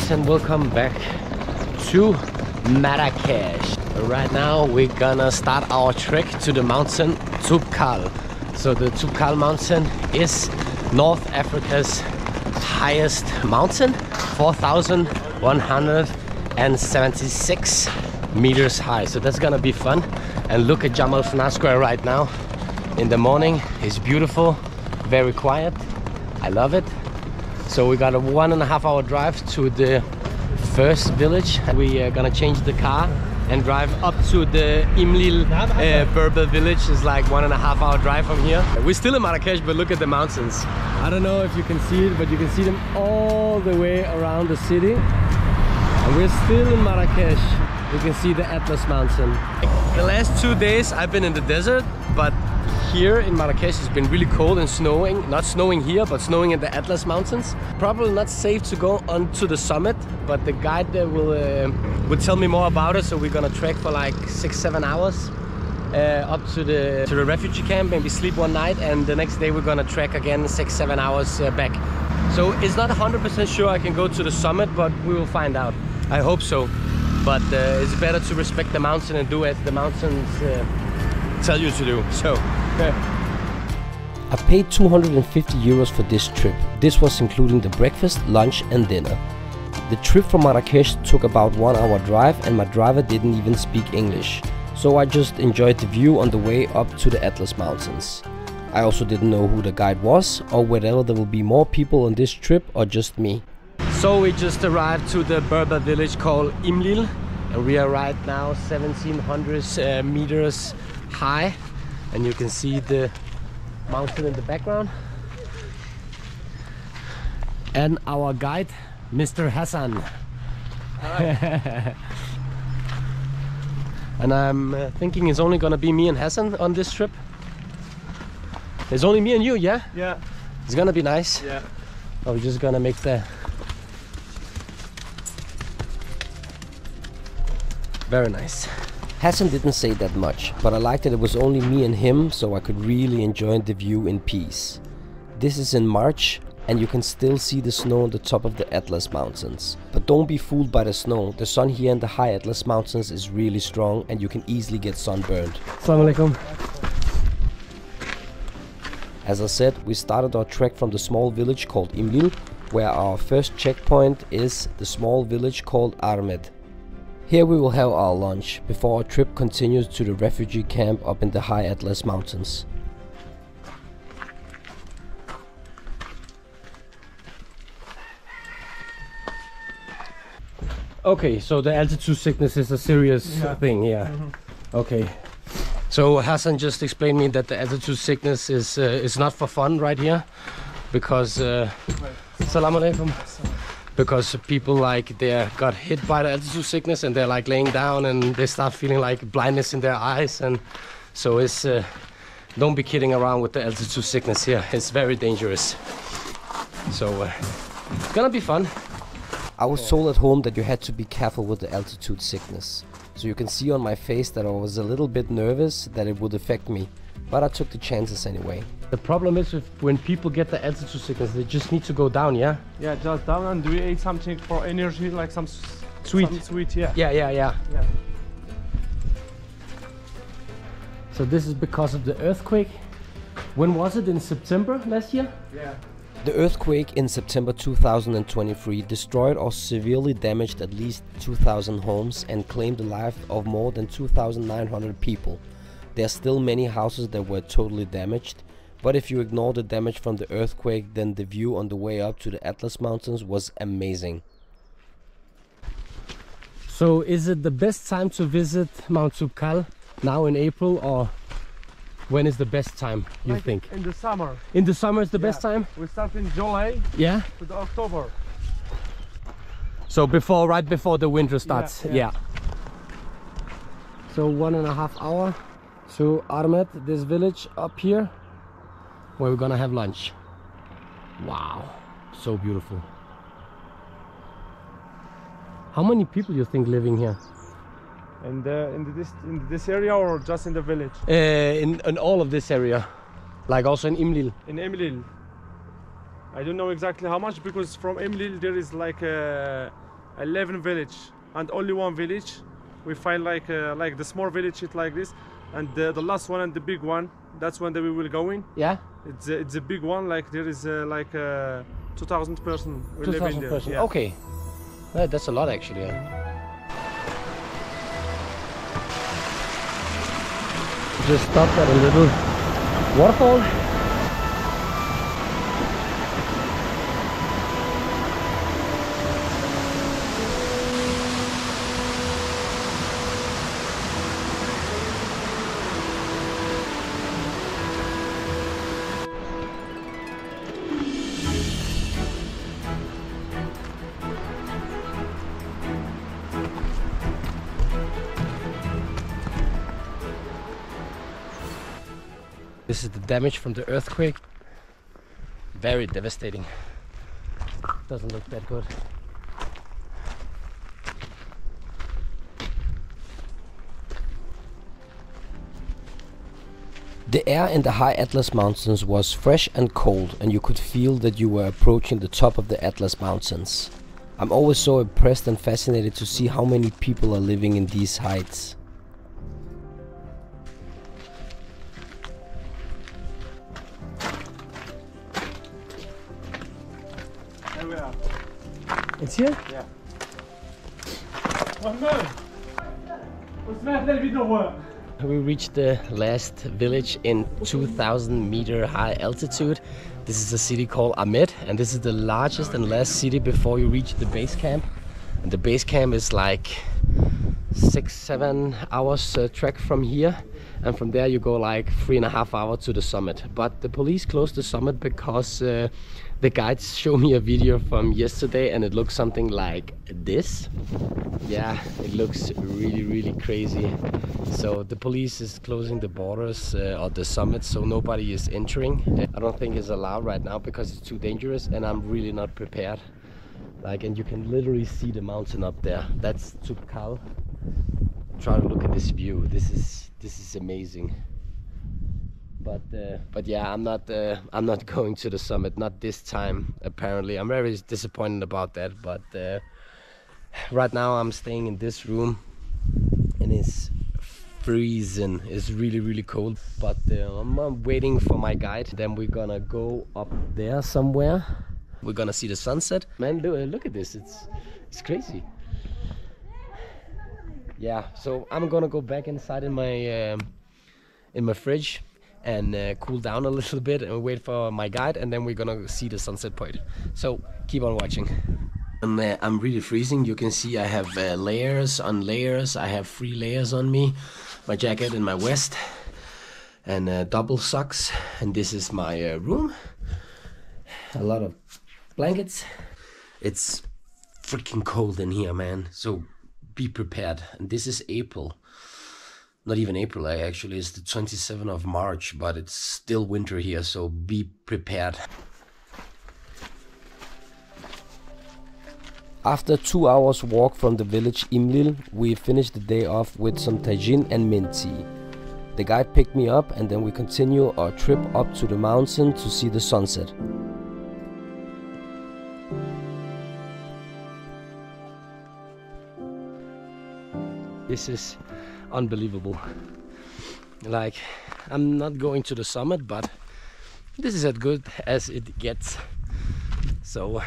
guys, and welcome back to Marrakesh. Right now we're gonna start our trek to the mountain Toubkal. So the Toubkal mountain is North Africa's highest mountain, 4,176 meters high. So that's gonna be fun. And look at Jamal Fna Square right now in the morning. It's beautiful, very quiet. I love it. So we got a 1.5 hour drive to the first village. We are gonna change the car and drive up to the Imlil Berber village. It's like 1.5 hour drive from here. We're still in Marrakesh, but look at the mountains. I don't know if you can see it, but you can see them all the way around the city. And we're still in Marrakesh. You can see the Atlas Mountain. The last 2 days I've been in the desert, but here in Marrakesh it's been really cold and snowing. Not snowing here, but snowing in the Atlas Mountains. Probably not safe to go onto the summit, but the guide there will tell me more about it. So we're gonna trek for like 6-7 hours up to the refugee camp, maybe sleep one night, and the next day we're gonna trek again 6-7 hours back. So it's not 100% sure I can go to the summit, but we will find out. I hope so. But it's better to respect the mountain and do as the mountains tell you to do. So I paid 250 euros for this trip. This was including the breakfast, lunch and dinner. The trip from Marrakesh took about 1 hour drive, and my driver didn't even speak English. So I just enjoyed the view on the way up to the Atlas Mountains. I also didn't know who the guide was, or whether there will be more people on this trip or just me. So we just arrived to the Berber village called Imlil, and we are right now 1700 meters high, and you can see the mountain in the background. And our guide, Mr. Hassan. Hi. And I'm thinking it's only gonna be me and Hassan on this trip. It's only me and you, yeah? Yeah. It's gonna be nice. Yeah. Oh, we're just gonna make the... Very nice. Hassan didn't say that much, but I liked that it was only me and him, so I could really enjoy the view in peace. This is in March, and you can still see the snow on the top of the Atlas Mountains. But don't be fooled by the snow. The sun here in the high Atlas Mountains is really strong, and you can easily get sunburned. Assalamu alaikum. As I said, we started our trek from the small village called Imlil, where our first checkpoint is the small village called Aremd. Here we will have our lunch before our trip continues to the refugee camp up in the high Atlas Mountains. Okay, so the altitude sickness is a serious thing, yeah. Okay. So Hassan just explained me that the altitude sickness is not for fun right here, because Assalamu alaikum. Because people like they got hit by the altitude sickness and they're like laying down and they start feeling like blindness in their eyes, and so it's don't be kidding around with the altitude sickness here. It's very dangerous. So it's gonna be fun. I was told at home that you had to be careful with the altitude sickness. So you can see on my face that I was a little bit nervous that it would affect me, but I took the chances anyway. The problem is when people get the altitude sickness, they just need to go down, yeah? Yeah, just down, and we ate something for energy, like some sweet. Yeah. Yeah. So this is because of the earthquake. When was it? In September last year? Yeah. The earthquake in September 2023 destroyed or severely damaged at least 2,000 homes and claimed the life of more than 2,900 people. There are still many houses that were totally damaged, but if you ignore the damage from the earthquake, then the view on the way up to the Atlas Mountains was amazing. So is it the best time to visit Mount Toubkal now in April, or when is the best time, you think? In the summer. In the summer is the best time? We start in July to the October. So right before the winter starts, yeah. So 1.5 hours to Aremd, this village up here, where we're gonna have lunch. Wow, so beautiful. How many people you think living here? In this area, or just in the village? In all of this area, like also in Imlil. In Imlil, I don't know exactly how much, because from Imlil there is like 11 village, and only one village we find like the small village it like this, and the last one and the big one, that's when we will go in. Yeah. It's a big one, like there is 2,000 person we live in 2,000 there. person. Yeah. Okay. That's a lot actually. Yeah. Just stopped at a little waterfall. This is the damage from the earthquake. Very devastating. Doesn't look that good. The air in the high Atlas Mountains was fresh and cold, and you could feel that you were approaching the top of the Atlas Mountains. I'm always so impressed and fascinated to see how many people are living in these heights. Here we are. It's here? Yeah. We reached the last village in 2,000 meter high altitude. This is a city called Aremd, and this is the largest and last city before you reach the base camp. And the base camp is like 6-7 hours trek from here, and from there you go like 3.5 hours to the summit. But the police closed the summit because the guides showed me a video from yesterday, and it looks something like this. Yeah, it looks really crazy. So the police is closing the borders of the summit, so nobody is entering. I don't think it's allowed right now because it's too dangerous, and I'm really not prepared. Like, and you can literally see the mountain up there. That's Toubkal. Try to look at this view. This is amazing. But yeah, I'm not going to the summit, not this time apparently. I'm very disappointed about that, but right now I'm staying in this room and it's freezing. It's really cold, but I'm waiting for my guide. Then we're gonna go up there somewhere. We're gonna see the sunset. Man, look at this, it's crazy. Yeah, so I'm gonna go back inside in my fridge and cool down a little bit and wait for my guide, and then we're gonna see the sunset point. So keep on watching. I'm really freezing. You can see I have layers on layers. I have 3 layers on me, my jacket and my vest, and double socks. And this is my room. A lot of blankets. It's freaking cold in here, man. So be prepared. And this is April. Not even April, actually, it's the 27th of March, but it's still winter here, so be prepared. After 2 hours walk from the village Imlil, we finished the day off with some tagine and mint tea. The guide picked me up, and then we continue our trip up to the mountain to see the sunset. This is unbelievable. Like, I'm not going to the summit, but this is as good as it gets. So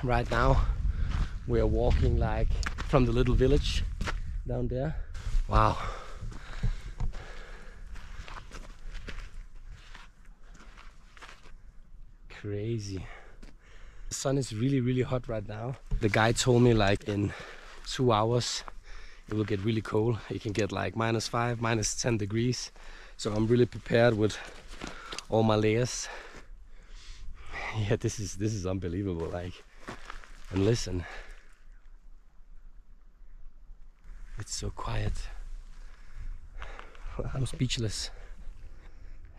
right now we are walking like from the little village down there. Wow. Crazy. The sun is really hot right now. The guy told me like in 2 hours it will get really cold. It can get like -5, -10 degrees. So I'm really prepared with all my layers. Yeah, this is unbelievable. Like, and listen, it's so quiet. I'm speechless.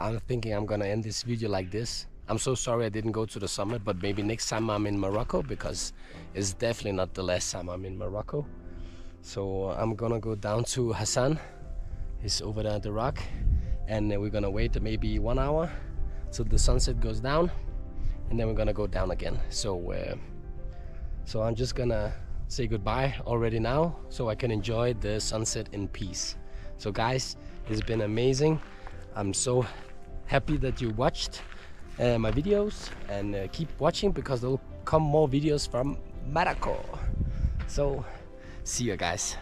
I'm thinking I'm gonna end this video like this. I'm so sorry I didn't go to the summit, but maybe next time I'm in Morocco, because it's definitely not the last time I'm in Morocco. So I'm gonna go down to Hassan. He's over there at the rock, and we're gonna wait maybe 1 hour till the sunset goes down, and then we're gonna go down again. So I'm just gonna say goodbye already now, so I can enjoy the sunset in peace. So guys, it's been amazing. I'm so happy that you watched my videos, and keep watching because there will come more videos from Morocco. So see you guys.